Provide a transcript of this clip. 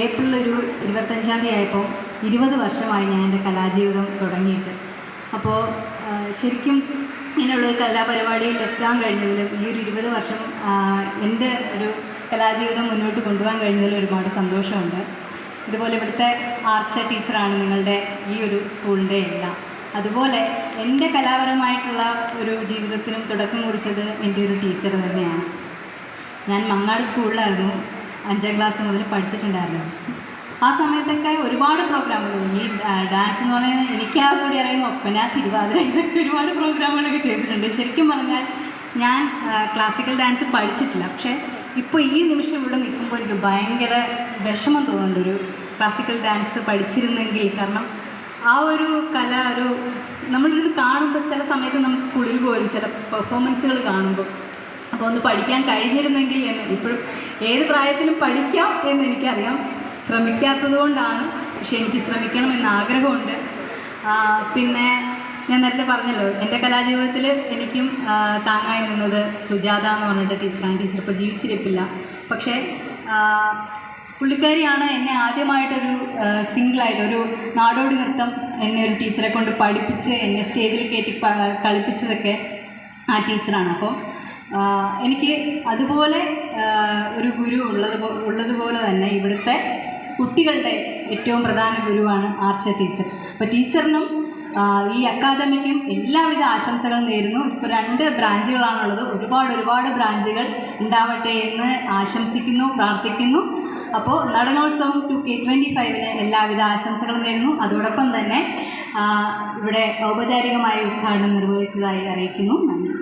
April 25 ആയപ്പോൾ 20 വർഷമായി ഞാൻ എൻ്റെ കലാജീവിതം തുടങ്ങിയിട്ട്. അപ്പോൾ ശരിക്കും ഇങ്ങനെയുള്ളൊരു കലാപരിപാടിയിൽ എത്താൻ കഴിഞ്ഞതിലും ഈ ഒരു 20 വർഷം എൻ്റെ ഒരു കലാജീവിതം മുന്നോട്ട് കൊണ്ടുപോകാൻ കഴിഞ്ഞതിൽ ഒരുപാട് സന്തോഷമുണ്ട്. ഇതുപോലെ ഇവിടുത്തെ ആർച്ച ടീച്ചറാണ് നിങ്ങളുടെ ഈ ഒരു സ്കൂളിൻ്റെ എല്ലാം. അതുപോലെ എൻ്റെ കലാപരമായിട്ടുള്ള ഒരു ജീവിതത്തിനും തുടക്കം കുറിച്ചത് എൻ്റെ ഒരു ടീച്ചർ തന്നെയാണ്. ഞാൻ മങ്ങാട് സ്കൂളിലായിരുന്നു 5ാം ക്ലാസ് മുതൽ പഠിച്ചിട്ടുണ്ടായിരുന്നു. ആ സമയത്തൊക്കെ ഒരുപാട് പ്രോഗ്രാമുകൾ, ഈ ഡാൻസ് എന്ന് പറയുന്നത് എനിക്കാ കൂടി അറിയുന്ന ഒപ്പന, തിരുവാതിര, ഇതൊക്കെ ഒരുപാട് പ്രോഗ്രാമുകളൊക്കെ ചെയ്തിട്ടുണ്ട്. ശരിക്കും പറഞ്ഞാൽ ഞാൻ ക്ലാസിക്കൽ ഡാൻസ് പഠിച്ചിട്ടില്ല. പക്ഷേ ഇപ്പോൾ ഈ നിമിഷം ഇവിടെ നിൽക്കുമ്പോൾ എനിക്ക് ഭയങ്കര വിഷമം തോന്നുന്നുണ്ട് ഒരു ക്ലാസിക്കൽ ഡാൻസ് പഠിച്ചിരുന്നെങ്കിൽ. കാരണം ആ ഒരു കല നമ്മളിത് കാണുമ്പോൾ ചില സമയത്ത് നമുക്ക് കുളിർ പോരും ചില പെർഫോമൻസുകൾ കാണുമ്പോൾ. അപ്പോൾ ഒന്ന് പഠിക്കാൻ കഴിഞ്ഞിരുന്നെങ്കിൽ എന്ന് ഇപ്പോഴും ഏത് പ്രായത്തിലും പഠിക്കാം എന്ന് എനിക്കറിയാം. ശ്രമിക്കാത്തത് കൊണ്ടാണ്. പക്ഷേ എനിക്ക് ശ്രമിക്കണമെന്ന് ആഗ്രഹമുണ്ട്. പിന്നെ ഞാൻ നേരത്തെ പറഞ്ഞല്ലോ, എൻ്റെ കലാജീവിതത്തിൽ എനിക്കും താങ്ങായി നിന്നത് സുജാത എന്ന് പറഞ്ഞിട്ട് ടീച്ചറാണ്. ടീച്ചർ ഇപ്പോൾ ജീവിച്ചിരിപ്പില്ല. പക്ഷേ പുള്ളിക്കാരിയാണ് എന്നെ ആദ്യമായിട്ടൊരു സിംഗിളായിട്ടൊരു നാടോടി നൃത്തം എന്നെ ഒരു ടീച്ചറെ കൊണ്ട് പഠിപ്പിച്ച് എന്നെ സ്റ്റേജിൽ കയറ്റി കളിപ്പിച്ചതൊക്കെ ആ ടീച്ചറാണ്. അപ്പോൾ എനിക്ക് അതുപോലെ ഒരു ഗുരു ഉള്ളതുപോലെ തന്നെ ഇവിടുത്തെ കുട്ടികളുടെ ഏറ്റവും പ്രധാന ഗുരുവാണ് ആർച്ച ടീച്ചർ. അപ്പോൾ ടീച്ചറിനും ഈ അക്കാദമിക്കും എല്ലാവിധ ആശംസകളും നേരുന്നു. ഇപ്പോൾ 2 ബ്രാഞ്ചുകളാണുള്ളത്. ഒരുപാട് ബ്രാഞ്ചുകൾ ഉണ്ടാവട്ടെ എന്ന് ആശംസിക്കുന്നു, പ്രാർത്ഥിക്കുന്നു. അപ്പോൾ നടനോത്സവം 2K25 എല്ലാവിധ ആശംസകളും നേരുന്നു. അതോടൊപ്പം തന്നെ ഇവിടെ ഔപചാരികമായ ഉദ്ഘാടനം നിർവഹിച്ചതായി അറിയിക്കുന്നു. നന്ദി.